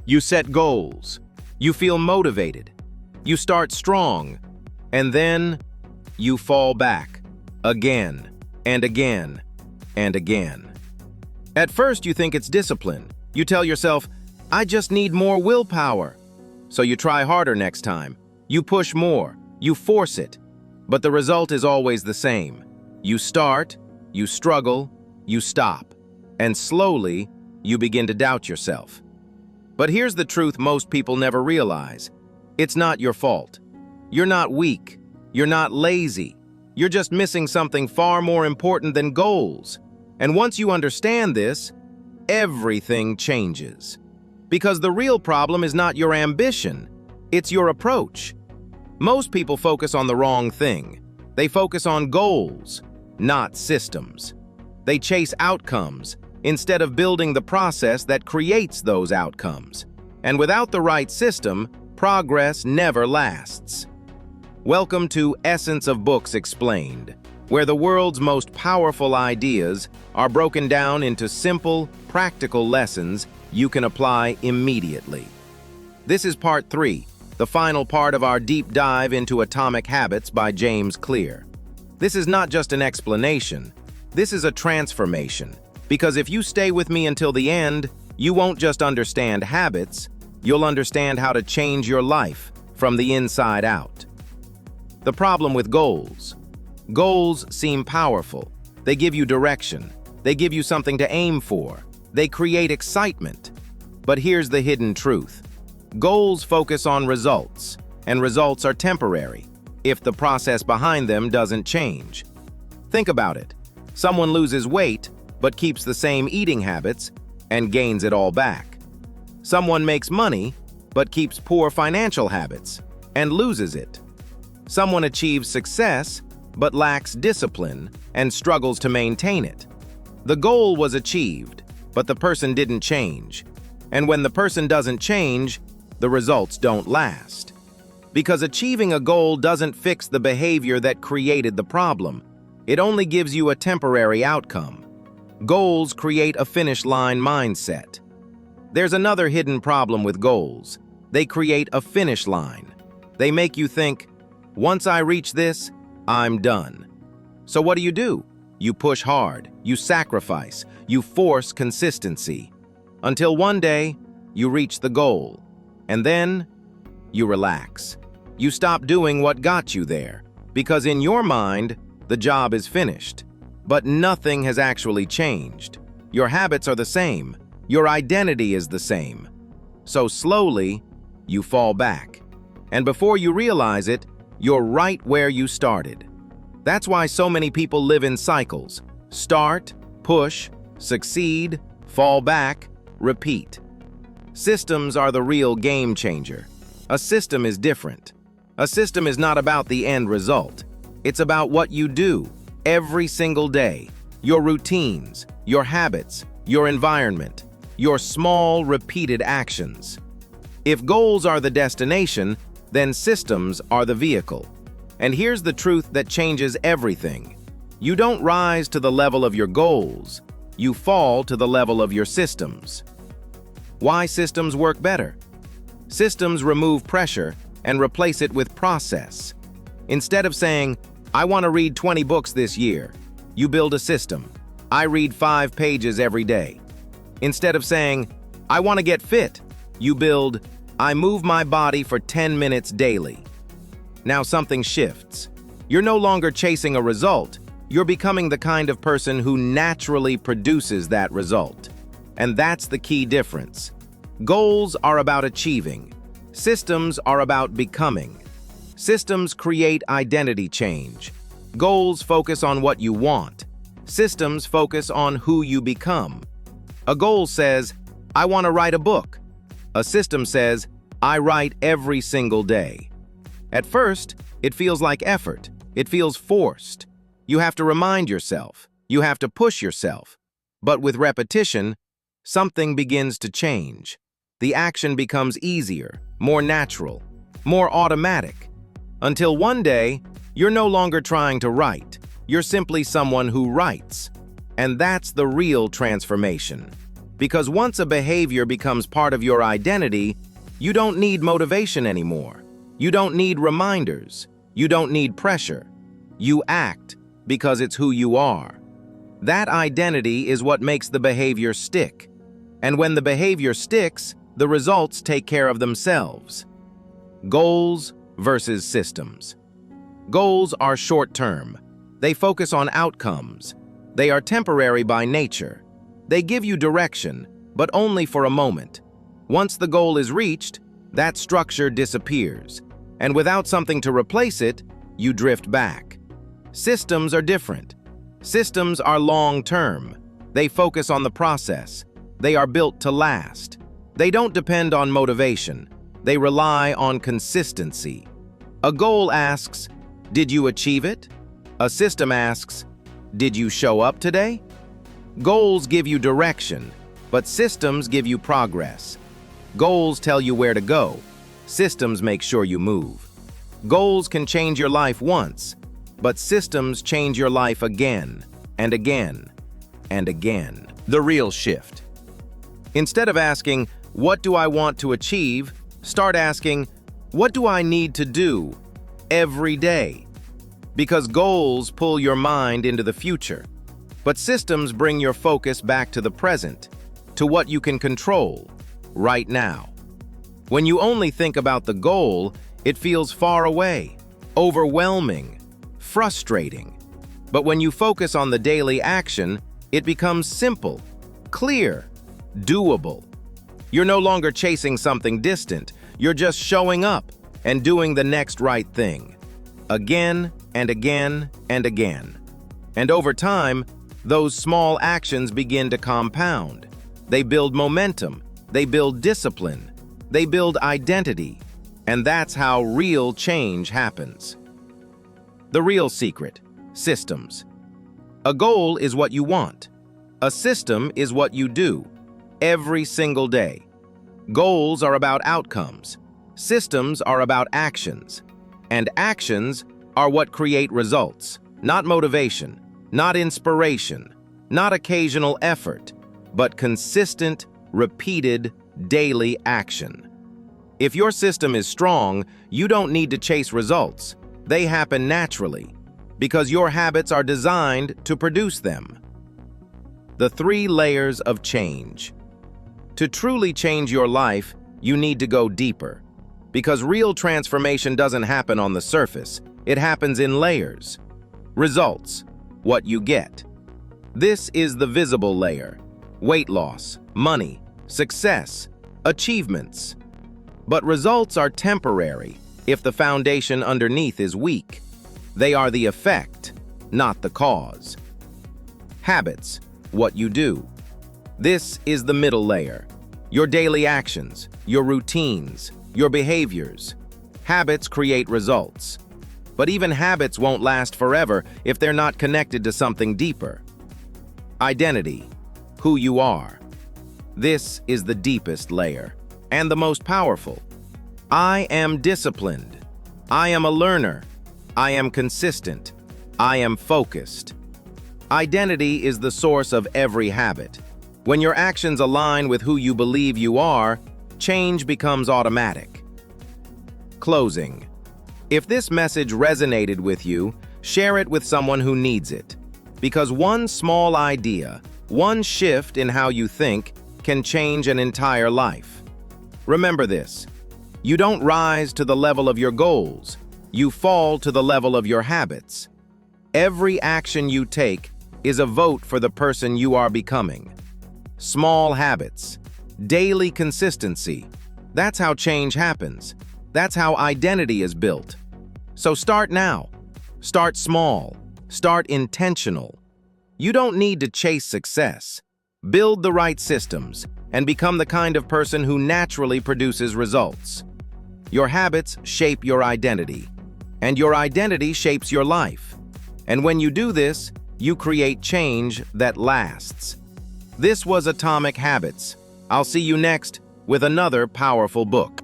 You set goals. You feel motivated. You start strong. And then you fall back again and again and again. At first, you think it's discipline. You tell yourself, I just need more willpower. So you try harder next time. You push more. You force it. But the result is always the same. You start, you struggle, you stop. And slowly, you begin to doubt yourself. But here's the truth most people never realize. It's not your fault. You're not weak. You're not lazy. You're just missing something far more important than goals. And once you understand this, everything changes. Because the real problem is not your ambition, it's your approach. Most people focus on the wrong thing. They focus on goals, not systems. They chase outcomes instead of building the process that creates those outcomes. And without the right system, progress never lasts. Welcome to Essence of Books Explained, where the world's most powerful ideas are broken down into simple, practical lessons you can apply immediately. This is part 3, the final part of our deep dive into Atomic Habits by James Clear. This is not just an explanation, this is a transformation, because if you stay with me until the end, you won't just understand habits, you'll understand how to change your life from the inside out. The problem with goals. Goals seem powerful. They give you direction. They give you something to aim for. They create excitement. But here's the hidden truth. Goals focus on results, and results are temporary if the process behind them doesn't change. Think about it. Someone loses weight, but keeps the same eating habits and gains it all back. Someone makes money, but keeps poor financial habits and loses it. Someone achieves success, but lacks discipline and struggles to maintain it. The goal was achieved, but the person didn't change. And when the person doesn't change, the results don't last. Because achieving a goal doesn't fix the behavior that created the problem. It only gives you a temporary outcome. Goals create a finish line mindset. There's another hidden problem with goals. They create a finish line. They make you think, once I reach this, I'm done. So what do? You push hard, you sacrifice, you force consistency. Until one day, you reach the goal. And then, you relax. You stop doing what got you there, because in your mind, the job is finished. But nothing has actually changed. Your habits are the same. Your identity is the same. So slowly, you fall back. And before you realize it, you're right where you started. That's why so many people live in cycles. Start, push, succeed, fall back, repeat. Systems are the real game changer. A system is different. A system is not about the end result. It's about what you do every single day. Your routines, your habits, your environment, your small, repeated actions. If goals are the destination, then systems are the vehicle. And here's the truth that changes everything. You don't rise to the level of your goals. You fall to the level of your systems. Why systems work better? Systems remove pressure and replace it with process. Instead of saying, I want to read 20 books this year, you build a system. I read 5 pages every day. Instead of saying, I want to get fit, you build, I move my body for 10 minutes daily. Now something shifts. You're no longer chasing a result. You're becoming the kind of person who naturally produces that result. And that's the key difference. Goals are about achieving. Systems are about becoming. Systems create identity change. Goals focus on what you want. Systems focus on who you become. A goal says, I want to write a book. A system says, I write every single day. At first, it feels like effort. It feels forced. You have to remind yourself. You have to push yourself. But with repetition, something begins to change. The action becomes easier, more natural, more automatic. Until one day, you're no longer trying to write. You're simply someone who writes. And that's the real transformation. Because once a behavior becomes part of your identity, you don't need motivation anymore. You don't need reminders. You don't need pressure. You act because it's who you are. That identity is what makes the behavior stick. And when the behavior sticks, the results take care of themselves. Goals versus systems. Goals are short-term. They focus on outcomes. They are temporary by nature. They give you direction, but only for a moment. Once the goal is reached, that structure disappears. And without something to replace it, you drift back. Systems are different. Systems are long-term. They focus on the process. They are built to last. They don't depend on motivation. They rely on consistency. A goal asks, "Did you achieve it?" A system asks, "Did you show up today?" Goals give you direction, but systems give you progress. Goals tell you where to go. Systems make sure you move. Goals can change your life once, but systems change your life again and again and again. The real shift. Instead of asking, "What do I want to achieve?" start asking, "What do I need to do every day?" Because goals pull your mind into the future, but systems bring your focus back to the present, to what you can control right now. When you only think about the goal, it feels far away, overwhelming, frustrating. But when you focus on the daily action, it becomes simple, clear, doable. You're no longer chasing something distant. You're just showing up and doing the next right thing. Again and again and again. And over time, those small actions begin to compound. They build momentum. They build discipline. They build identity. And that's how real change happens. The real secret: systems. A goal is what you want. A system is what you do every single day. Goals are about outcomes. Systems are about actions. And actions are what create results, not motivation, not inspiration, not occasional effort, but consistent, repeated, daily action. If your system is strong, you don't need to chase results. They happen naturally, because your habits are designed to produce them. The 3 layers of change. To truly change your life, you need to go deeper, because real transformation doesn't happen on the surface. It happens in layers. Results: what you get. This is the visible layer: weight loss, money, success, achievements. But results are temporary if the foundation underneath is weak. They are the effect, not the cause. Habits: what you do. This is the middle layer: your daily actions, your routines, your behaviors. Habits create results. But even habits won't last forever if they're not connected to something deeper. Identity: who you are. This is the deepest layer and the most powerful. I am disciplined. I am a learner. I am consistent. I am focused. Identity is the source of every habit. When your actions align with who you believe you are, change becomes automatic. Closing. If this message resonated with you, share it with someone who needs it. Because one small idea, one shift in how you think, can change an entire life. Remember this: you don't rise to the level of your goals. You fall to the level of your habits. Every action you take is a vote for the person you are becoming. Small habits, daily consistency. That's how change happens. That's how identity is built. So start now. Start small. Start intentional. You don't need to chase success. Build the right systems and become the kind of person who naturally produces results. Your habits shape your identity, and your identity shapes your life. And when you do this, you create change that lasts. This was Atomic Habits. I'll see you next with another powerful book.